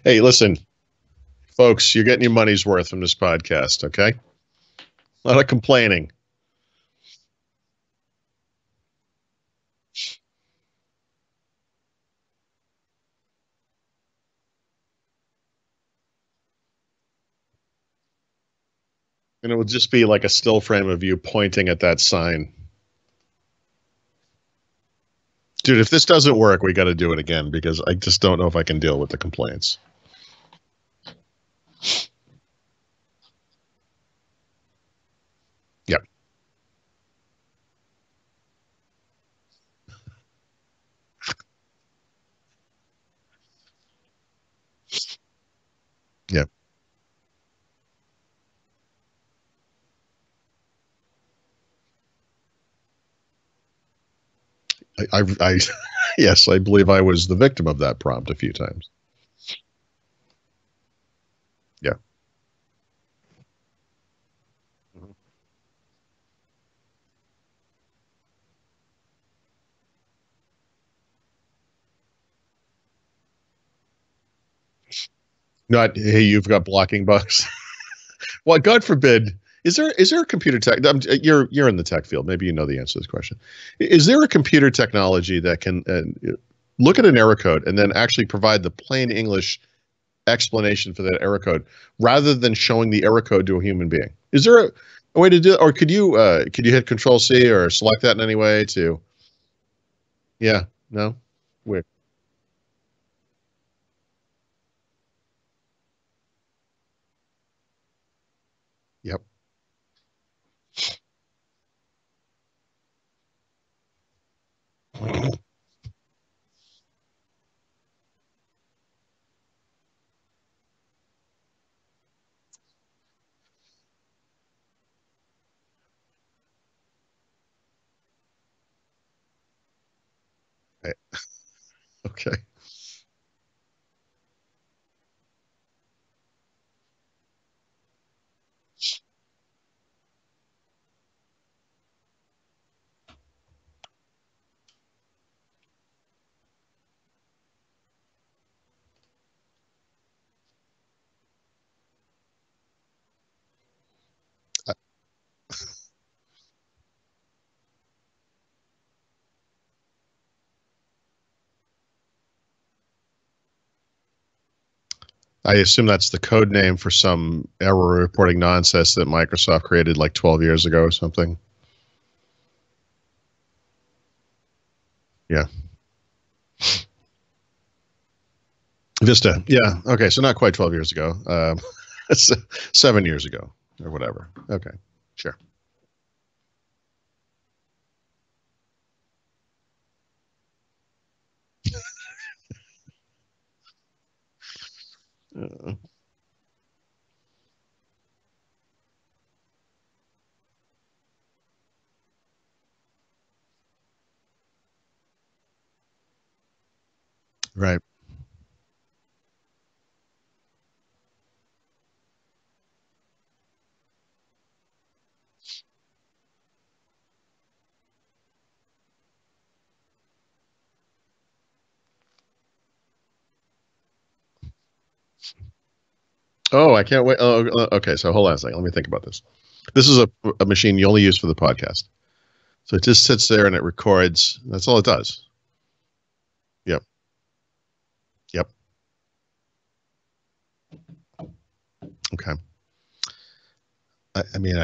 Hey, listen, folks, you're getting your money's worth from this podcast, okay? A lot of complaining. And it will just be like a still frame of you pointing at that sign. Dude, if this doesn't work, we got to do it again because I just don't know if I can deal with the complaints. Yep. Yep. I yes, I believe I was the victim of that prompt a few times. Yeah. Mhm. Not, hey, you've got blocking bugs. Well, God forbid. Is there a computer tech? You're in the tech field. Maybe you know the answer to this question. Is there a computer technology that can look at an error code and then actually provide the plain English explanation for that error code rather than showing the error code to a human being? Is there a way to do it, or could you hit Control C or select that in any way to? Yeah, no, weird. Yep. Okay. Okay. I assume that's the code name for some error reporting nonsense that Microsoft created like 12 years ago or something. Yeah. Vista. Yeah. Okay. So not quite 12 years ago. 7 years ago or whatever. Okay. Sure. Uh, right. Oh, I can't wait. Oh, okay. So hold on a second. Let me think about this. This is a machine you only use for the podcast. So it just sits there and it records. That's all it does. Yep. Yep. Okay. I mean,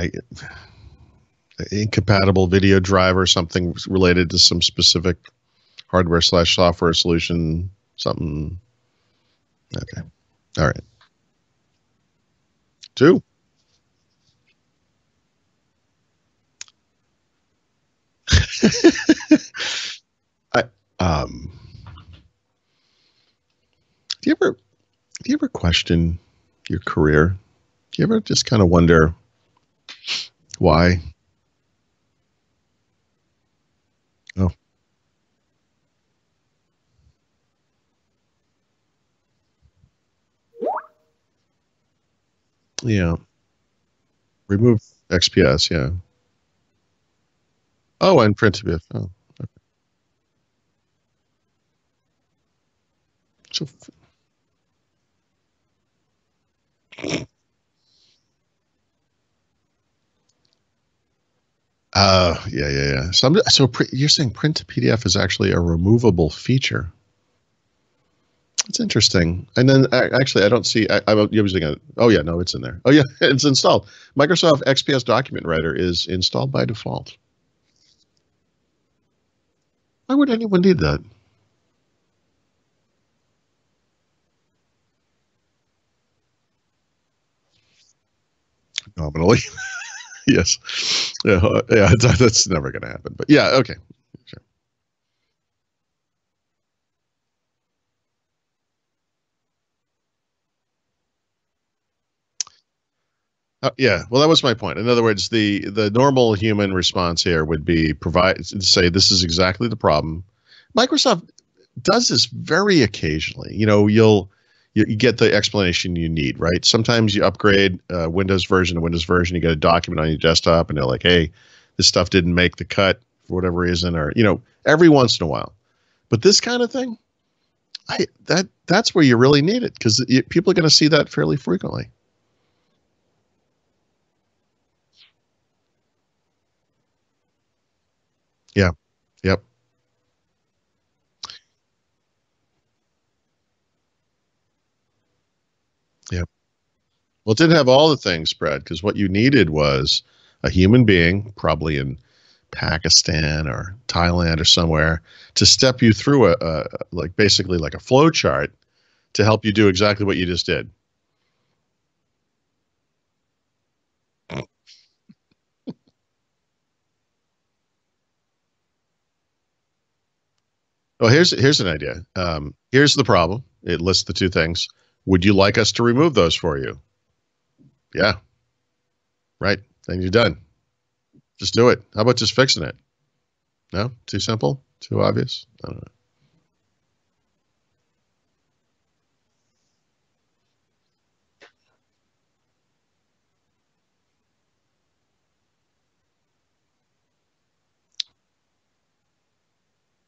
incompatible video driver, something related to some specific hardware slash software solution, something. Okay. All right. Two. I, um, do you ever do you ever question your career? Do you ever just kind of wonder why? Oh, yeah. Remove XPS. Yeah. Oh, and print to be. Oh, so Yeah, yeah, yeah. You're saying print to PDF is actually a removable feature. It's interesting. And then actually, I don't see. I'm using it. Oh yeah, no, it's in there. Oh yeah, it's installed. Microsoft XPS Document Writer is installed by default. Why would anyone need that? Nominally, yes. Yeah, yeah. That's never going to happen. But yeah, okay. Sure. Yeah, well, that was my point. In other words, the normal human response here would be provide say this is exactly the problem. Microsoft does this very occasionally. You get the explanation you need, right? Sometimes you upgrade Windows version to Windows version. You get a document on your desktop, and they're like, "Hey, this stuff didn't make the cut for whatever reason," or every once in a while. But this kind of thing, that's where you really need it because people are going to see that fairly frequently. Yeah. Yep. Yep. Well, it didn't have all the things, Brad, because what you needed was a human being, probably in Pakistan or Thailand or somewhere, to step you through like basically like a flow chart to help you do exactly what you just did. Well, here's an idea. Here's the problem. It lists the two things. Would you like us to remove those for you? Yeah, right. Then you're done. Just do it. How about just fixing it? No, too simple, too obvious. I don't know.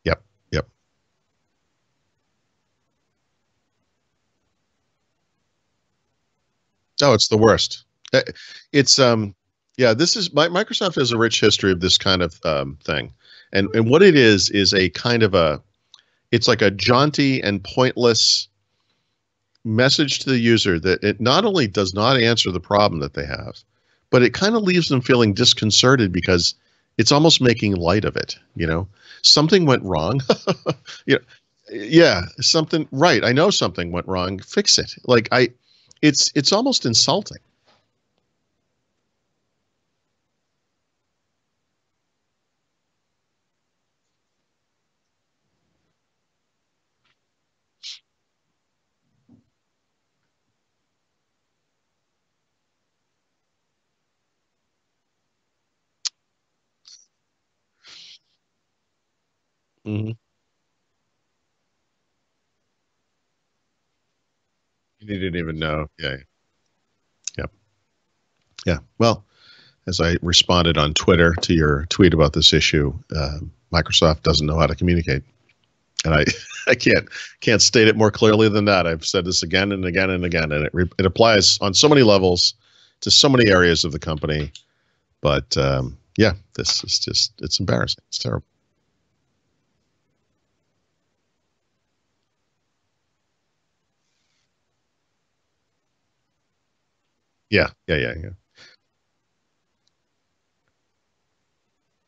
Yep, yep. Oh, it's the worst. Uh, It's yeah, this is Microsoft has a rich history of this kind of thing. And what it is a kind of it's like a jaunty and pointless message to the user that it not only does not answer the problem that they have, but it kind of leaves them feeling disconcerted because it's almost making light of it. Something went wrong. you know, yeah, something right. I know something went wrong. Fix it. It's almost insulting. Hmm. You didn't even know. Yeah, yeah, yeah. Well, as I responded on Twitter to your tweet about this issue, Microsoft doesn't know how to communicate, and I I can't state it more clearly than that. I've said this again and again and again, and it applies on so many levels to so many areas of the company. But yeah, this is just it's embarrassing. It's terrible. Yeah, yeah, yeah, yeah.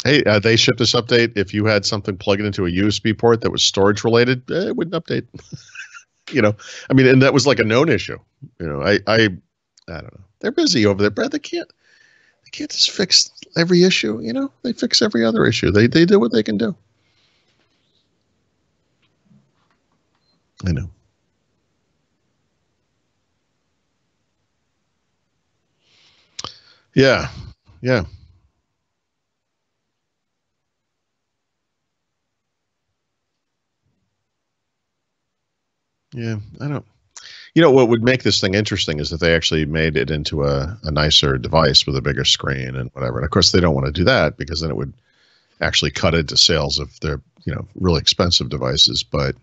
Hey, they shipped this update. If you had something plugged into a USB port that was storage related, it wouldn't update. you know, I mean, and that was like a known issue. I don't know. They're busy over there, Brad. They can't just fix every issue. They fix every other issue. They do what they can do. I know. Yeah, yeah, yeah. I don't. What would make this thing interesting is if they actually made it into a nicer device with a bigger screen and whatever. And of course, they don't want to do that because then it would actually cut into sales of their really expensive devices. But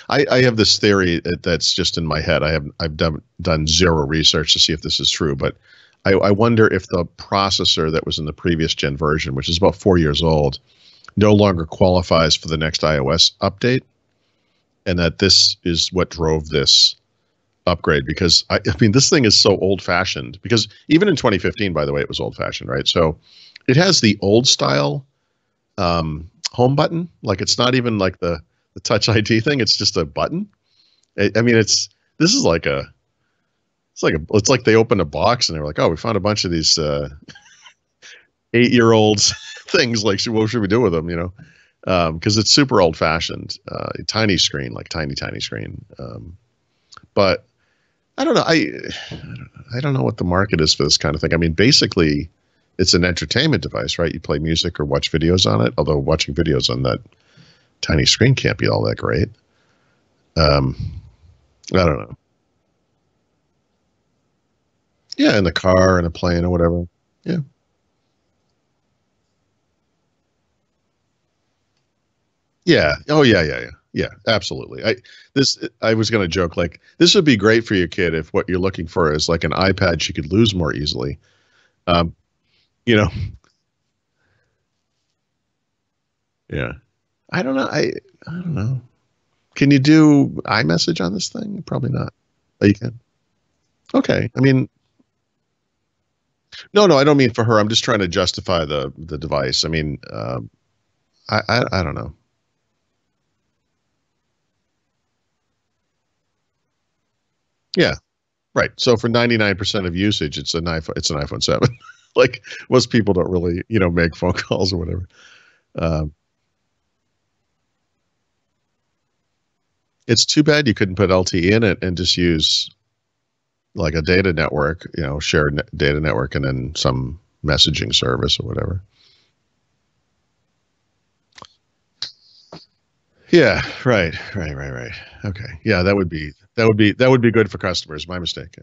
I have this theory that's just in my head. I've done zero research to see if this is true, but I wonder if the processor that was in the previous gen version, which is about 4 years old, no longer qualifies for the next iOS update, and that this is what drove this upgrade. Because I mean, this thing is so old fashioned. Because even in 2015, by the way, it was old fashioned, right? So it has the old style home button. Like it's not even like the Touch ID thing. It's just a button. I mean, this is like a it's like they opened a box and they were like, oh, we found a bunch of these 8-year-olds things. Like, what should we do with them? You know, because it's super old fashioned, tiny screen, like tiny screen. But I don't know. I don't know what the market is for this kind of thing. I mean, basically, it's an entertainment device, right? You play music or watch videos on it. Although watching videos on that tiny screen can't be all that great. I don't know. Yeah, in the car, in a plane, or whatever. Yeah. Yeah. Oh, yeah, yeah, yeah. Yeah, absolutely. I was going to joke like this would be great for your kid if what you're looking for is like an iPad she could lose more easily. Um, you know, yeah. I don't know. I don't know. Can you do iMessage on this thing? Probably not. Oh, you can. Okay. I mean, no, no, I don't mean for her. I'm just trying to justify the device. I mean, I don't know. Yeah, right. So for 99% of usage, it's an iPhone. It's an iPhone 7. Like most people don't really, make phone calls or whatever. Um, it's too bad you couldn't put LTE in it and just use like a data network, shared data network, and then some messaging service or whatever. Yeah, right. Okay, yeah, that would be good for customers. My mistake.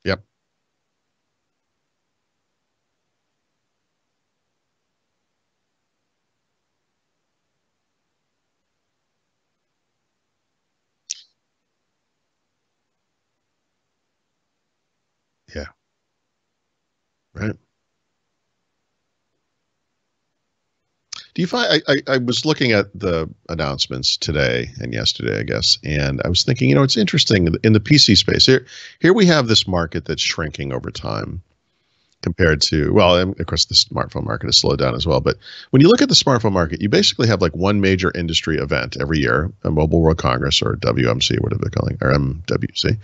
Yep. Yeah. Right. Do you find I was looking at the announcements today and yesterday, I guess, and I was thinking, it's interesting in the PC space. Here we have this market that's shrinking over time compared to, well, and of course the smartphone market has slowed down as well. But when you look at the smartphone market, you basically have like one major industry event every year, a Mobile World Congress or WMC, whatever they're calling, or MWC.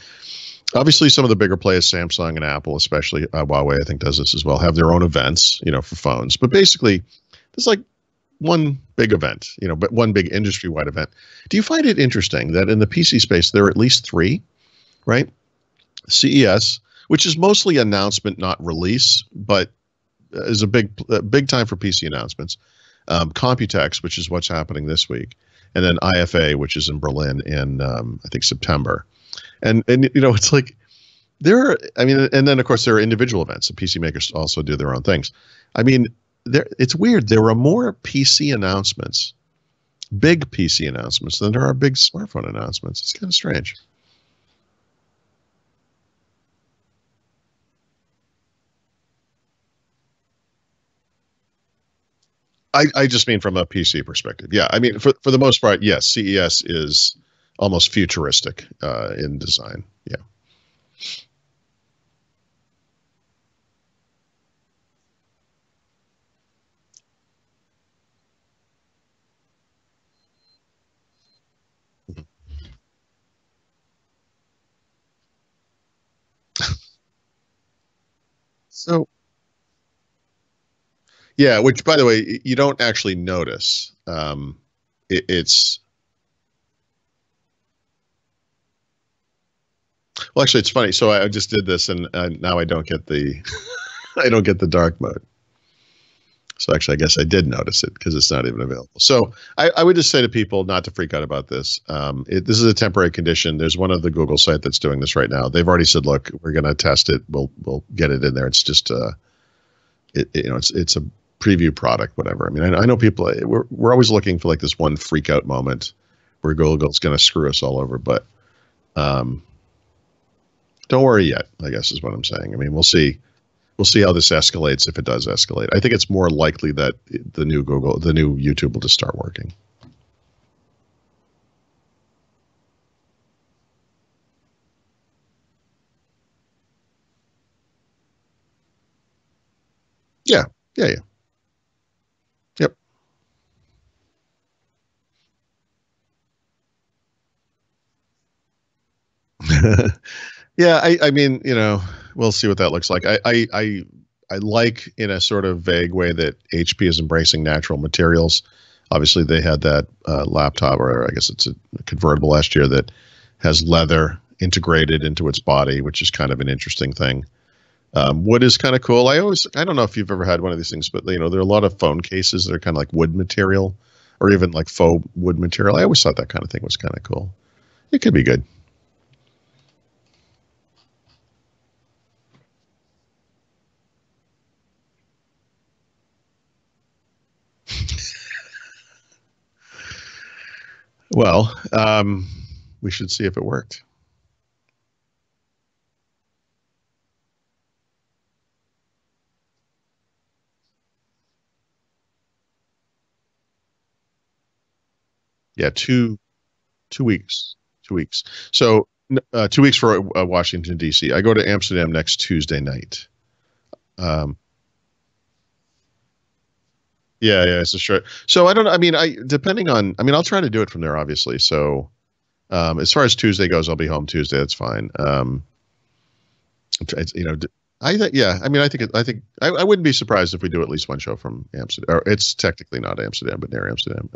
Obviously, some of the bigger players, Samsung and Apple, especially Huawei, I think does this as well, have their own events, for phones. But basically, there's like one big event, but one big industry-wide event. Do you find it interesting that in the PC space there are at least three, right? CES, which is mostly announcement, not release, but is a big time for PC announcements. Computex, which is what's happening this week, and then IFA, which is in Berlin in I think September. And it's like there are, I mean, and then of course there are individual events. The PC makers also do their own things. I mean, it's weird. There are more PC announcements, big PC announcements, than there are big smartphone announcements. It's kind of strange. I just mean from a PC perspective. Yeah, I mean for the most part, yes, CES is almost futuristic in design. Yeah. Mhm. So yeah, which by the way, you don't actually notice. It's well, actually, it's funny. So I just did this, and now I don't get the I don't get the dark mode. So actually, I guess I did notice it because it's not even available. So I would just say to people not to freak out about this. This is a temporary condition. There's one of the Google site that's doing this right now. They've already said, look, we're going to test it. We'll get it in there. It's just it's a preview product, whatever. I mean, I know people. We're always looking for like this one freak out moment where Google's going to screw us all over, but don't worry yet, I guess is what I'm saying. I mean, we'll see. We'll see how this escalates if it does escalate. I think it's more likely that the new YouTube will just start working. Yeah. Yeah. Yeah. Yep. Yeah. I mean, we'll see what that looks like. I like in a sort of vague way that HP is embracing natural materials. Obviously, they had that laptop, or I guess it's a convertible last year that has leather integrated into its body, which is kind of an interesting thing. Wood is kind of cool. I don't know if you've ever had one of these things, but there are a lot of phone cases that are kind of like wood material, or even like faux wood material. I always thought that kind of thing was kind of cool. It could be good. Well, we should see if it worked. Yeah, 2 weeks. 2 weeks. So 2 weeks for Washington D.C. I go to Amsterdam next Tuesday night. Um, yeah, yeah, it's a short. So I don't know. I mean, depending on. I mean, I'll try to do it from there, obviously. So as far as Tuesday goes, I'll be home Tuesday. That's fine. It's, yeah. I mean, I wouldn't be surprised if we do at least one show from Amsterdam. Or it's technically not Amsterdam, but near Amsterdam.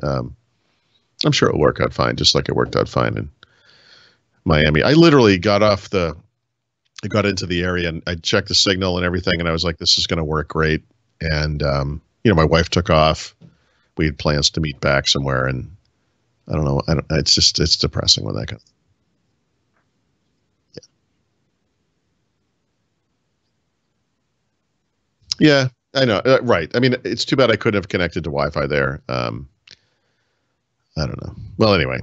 I'm sure it'll work out fine, just like it worked out fine in Miami. I got into the area and I checked the signal and everything, and I was like, this is going to work great. And my wife took off. We had plans to meet back somewhere, and I don't know. It's depressing when that comes. Yeah, I know. Right. I mean, it's too bad I couldn't have connected to Wi-Fi there. I don't know. Well, anyway,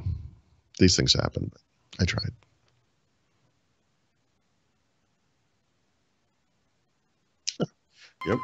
these things happen. I tried. Yep.